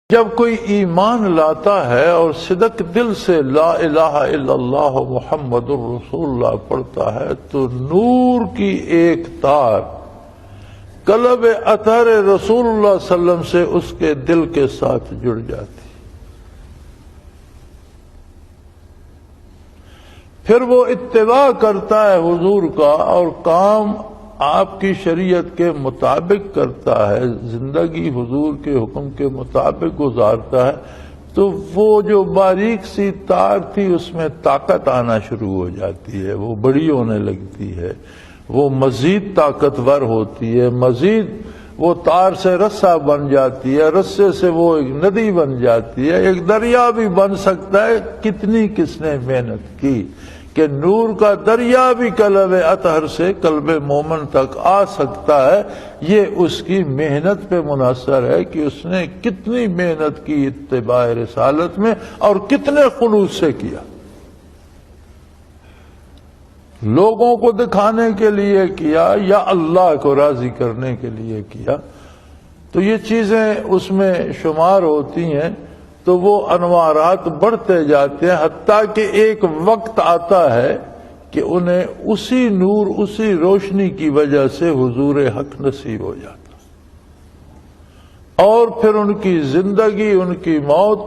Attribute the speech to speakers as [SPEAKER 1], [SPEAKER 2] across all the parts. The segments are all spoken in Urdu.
[SPEAKER 1] جب کوئی ایمان لاتا ہے اور صدق دل سے لا الہ الا اللہ محمد الرسول اللہ پڑھتا ہے تو نور کی ایک تار قلب اطہر رسول اللہ صلی اللہ علیہ وسلم سے اس کے دل کے ساتھ جڑ جاتی، پھر وہ اتباع کرتا ہے حضور کا اور کام آپ کی شریعت کے مطابق کرتا ہے، زندگی حضور کے حکم کے مطابق گزارتا ہے، تو وہ جو باریک سی تار تھی اس میں طاقت آنا شروع ہو جاتی ہے، وہ بڑی ہونے لگتی ہے، وہ مزید طاقتور ہوتی ہے، مزید وہ تار سے رسہ بن جاتی ہے، رسے سے وہ ایک ندی بن جاتی ہے، ایک دریا بھی بن سکتا ہے۔ کتنی کس نے محنت کی کہ نور کا دریا بھی قلب اطہر سے قلب مومن تک آ سکتا ہے، یہ اس کی محنت پہ منحصر ہے کہ اس نے کتنی محنت کی اتباع رسالت میں اور کتنے خلوص سے کیا۔ لوگوں کو دکھانے کے لیے کیا یا اللہ کو راضی کرنے کے لیے کیا، تو یہ چیزیں اس میں شمار ہوتی ہیں، تو وہ انوارات بڑھتے جاتے ہیں، حتیٰ کہ ایک وقت آتا ہے کہ انہیں اسی نور اسی روشنی کی وجہ سے حضور حق نصیب ہو جاتا، اور پھر ان کی زندگی ان کی موت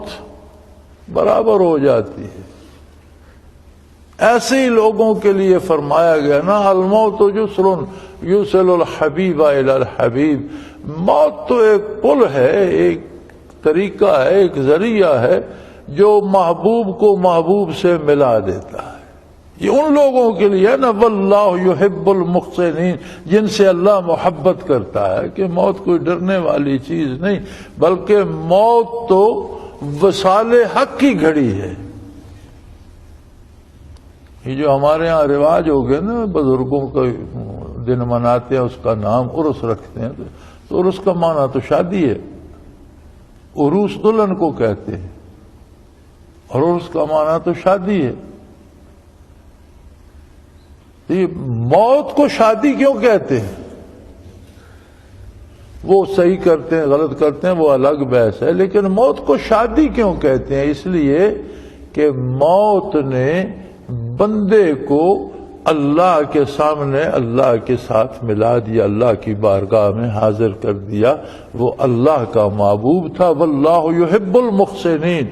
[SPEAKER 1] برابر ہو جاتی ہے۔ ایسے ہی لوگوں کے لیے فرمایا گیا نا، الموت جسر یوصل الحبیب الی الحبیب، موت تو ایک پل ہے، ایک طریقہ ہے، ایک ذریعہ ہے جو محبوب کو محبوب سے ملا دیتا ہے۔ یہ ان لوگوں کے لیے نا، واللہ یحب المحسنین، جن سے اللہ محبت کرتا ہے، کہ موت کوئی ڈرنے والی چیز نہیں، بلکہ موت تو وصال حق کی گھڑی ہے۔ یہ جو ہمارے ہاں رواج ہو گئے نا، بزرگوں کا دن مناتے ہیں، اس کا نام عرس رکھتے ہیں، تو عرس کا معنی تو شادی ہے، عروس دلہن کو کہتے ہیں، اور عرس کا معنی تو شادی ہے۔ یہ موت کو شادی کیوں کہتے ہیں؟ وہ صحیح کرتے ہیں غلط کرتے ہیں وہ الگ بحث ہے، لیکن موت کو شادی کیوں کہتے ہیں؟ اس لیے کہ موت نے بندے کو اللہ کے سامنے اللہ کے ساتھ ملا دیا، اللہ کی بارگاہ میں حاضر کر دیا، وہ اللہ کا محبوب تھا، واللہ یحب المحسنین۔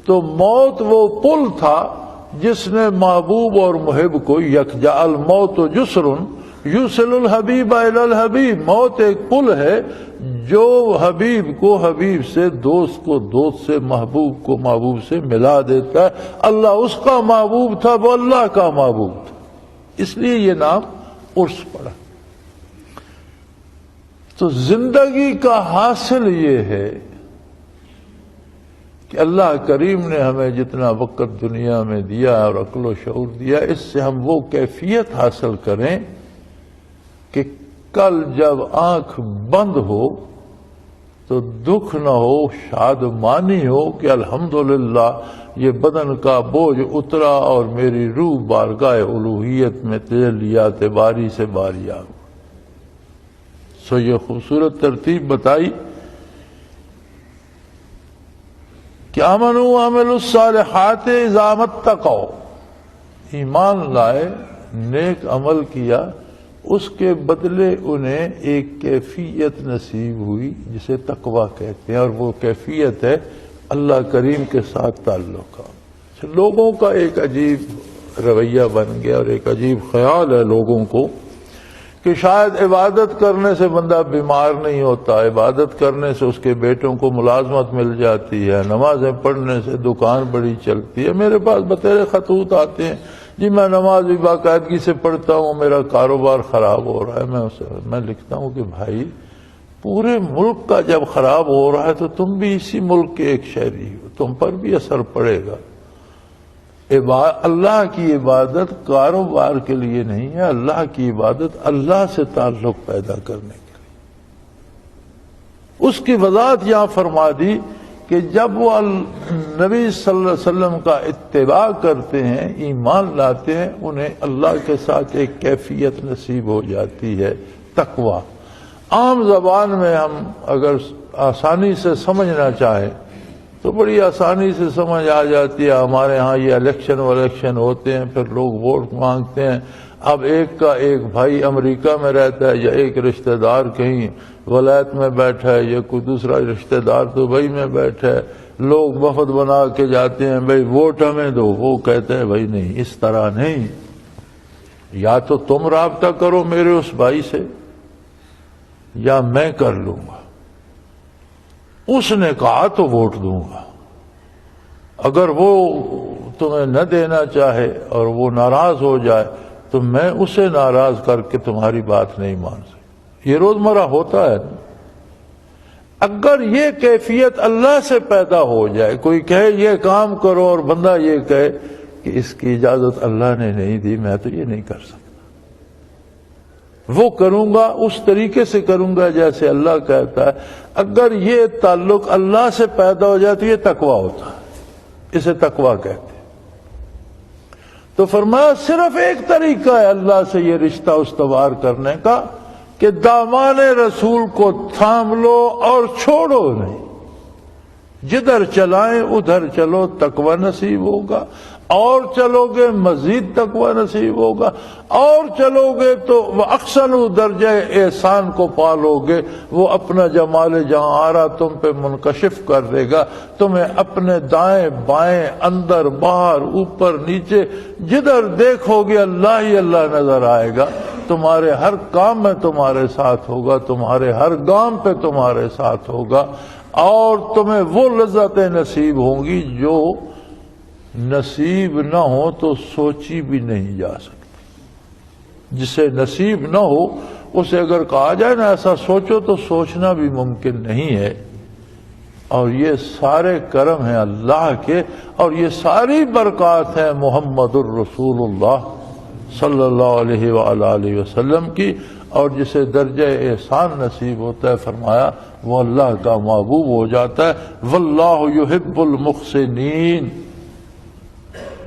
[SPEAKER 1] تو موت وہ پل تھا جس نے محبوب اور محب کو یکجا، الموت جسر یوصل الحبیب الی الحبیب، موت ایک پل ہے جو حبیب کو حبیب سے، دوست کو دوست سے، محبوب کو محبوب سے ملا دیتا ہے۔ اللہ اس کا محبوب تھا، وہ اللہ کا محبوب تھا، اس لیے یہ نام عرس پڑا۔ تو زندگی کا حاصل یہ ہے کہ اللہ کریم نے ہمیں جتنا وقت دنیا میں دیا اور عقل و شعور دیا، اس سے ہم وہ کیفیت حاصل کریں کہ کل جب آنکھ بند ہو تو دکھ نہ ہو، شادمانی ہو کہ الحمدللہ یہ بدن کا بوجھ اترا اور میری روح بارگاہ الوہیت میں تجلیات باری سے باریاب ہو۔ سو یہ خوبصورت ترتیب بتائی کہ آمنوا وعملوا الصالحات اذا ما اتقوا، ایمان لائے، نیک عمل کیا، اس کے بدلے انہیں ایک کیفیت نصیب ہوئی جسے تقوی کہتے ہیں، اور وہ کیفیت ہے اللہ کریم کے ساتھ تعلق کا۔ لوگوں کا ایک عجیب رویہ بن گیا اور ایک عجیب خیال ہے لوگوں کو کہ شاید عبادت کرنے سے بندہ بیمار نہیں ہوتا، عبادت کرنے سے اس کے بیٹوں کو ملازمت مل جاتی ہے، نمازیں پڑھنے سے دکان بڑی چلتی ہے۔ میرے پاس بطور خطوط آتے ہیں، جی میں نماز بھی باقاعدگی سے پڑھتا ہوں، میرا کاروبار خراب ہو رہا ہے۔ میں لکھتا ہوں کہ بھائی پورے ملک کا جب خراب ہو رہا ہے تو تم بھی اسی ملک کے ایک شہری ہو، تم پر بھی اثر پڑے گا۔ اللہ کی عبادت کاروبار کے لیے نہیں ہے، اللہ کی عبادت اللہ سے تعلق پیدا کرنے کے لیے۔ اس کی وضاحت یہاں فرما دی کہ جب وہ نبی صلی اللہ علیہ وسلم کا اتباع کرتے ہیں، ایمان لاتے ہیں، انہیں اللہ کے ساتھ ایک کیفیت نصیب ہو جاتی ہے، تقوی۔ عام زبان میں ہم اگر آسانی سے سمجھنا چاہیں تو بڑی آسانی سے سمجھ آ جاتی ہے. ہمارے ہاں یہ الیکشن ہوتے ہیں، پھر لوگ ووٹ مانگتے ہیں. اب ایک کا ایک بھائی امریکہ میں رہتا ہے، یا ایک رشتہ دار کہیں ولایت میں بیٹھا ہے، یا کوئی دوسرا رشتہ دار دبئی میں بیٹھا ہے. لوگ وفد بنا کے جاتے ہیں، بھائی ووٹ ہمیں دو. وہ کہتے ہیں بھائی نہیں، اس طرح نہیں، یا تو تم رابطہ کرو میرے اس بھائی سے یا میں کر لوں گا. اس نے کہا تو ووٹ دوں گا. اگر وہ تمہیں نہ دینا چاہے اور وہ ناراض ہو جائے تو میں اسے ناراض کر کے تمہاری بات نہیں مان سکتا. یہ روزمرہ ہوتا ہے. اگر یہ کیفیت اللہ سے پیدا ہو جائے، کوئی کہے یہ کام کرو اور بندہ یہ کہے کہ اس کی اجازت اللہ نے نہیں دی، میں تو یہ نہیں کر سکتا، وہ کروں گا اس طریقے سے کروں گا جیسے اللہ کہتا ہے. اگر یہ تعلق اللہ سے پیدا ہو جائے تو یہ تقویٰ ہوتا ہے، اسے تقویٰ کہتے ہیں. تو فرمایا صرف ایک طریقہ ہے اللہ سے یہ رشتہ استوار کرنے کا کہ دامان رسول کو تھام لو اور چھوڑو نہیں. جدھر چلائیں ادھر چلو، تقویٰ نصیب ہوگا. اور چلو گے مزید تقویٰ نصیب ہوگا. اور چلو گے تو وہ احسن درجہ احسان کو پالو گے. وہ اپنا جمال جہاں آرا تم پہ منکشف کر دے گا. تمہیں اپنے دائیں بائیں، اندر باہر، اوپر نیچے، جدھر دیکھو گے اللہ ہی اللہ نظر آئے گا. تمہارے ہر کام میں تمہارے ساتھ ہوگا، تمہارے ہر گام پہ تمہارے ساتھ ہوگا. اور تمہیں وہ لذتیں نصیب ہوں گی جو نصیب نہ ہو تو سوچی بھی نہیں جا سکتی. جسے نصیب نہ ہو اسے اگر کہا جائے نا ایسا سوچو تو سوچنا بھی ممکن نہیں ہے. اور یہ سارے کرم ہیں اللہ کے، اور یہ ساری برکات ہیں محمد الرسول اللہ صلی اللہ علیہ وآلہ وسلم کی. اور جسے درجہ احسان نصیب ہوتا ہے فرمایا وہ اللہ کا محبوب ہو جاتا ہے. واللہ یحب المحسنین.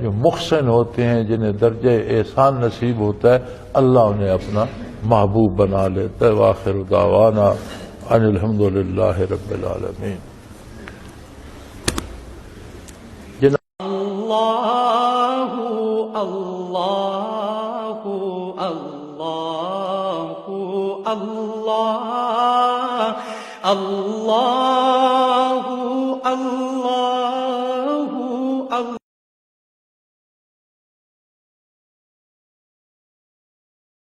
[SPEAKER 1] جو محسن ہوتے ہیں جنہیں درجہ احسان نصیب ہوتا ہے اللہ انہیں اپنا محبوب بنا لیتا ہے. وآخر دعوانا ان الحمدللہ رب العالمین.
[SPEAKER 2] اللہ اللہ اللہ اللہ اللہ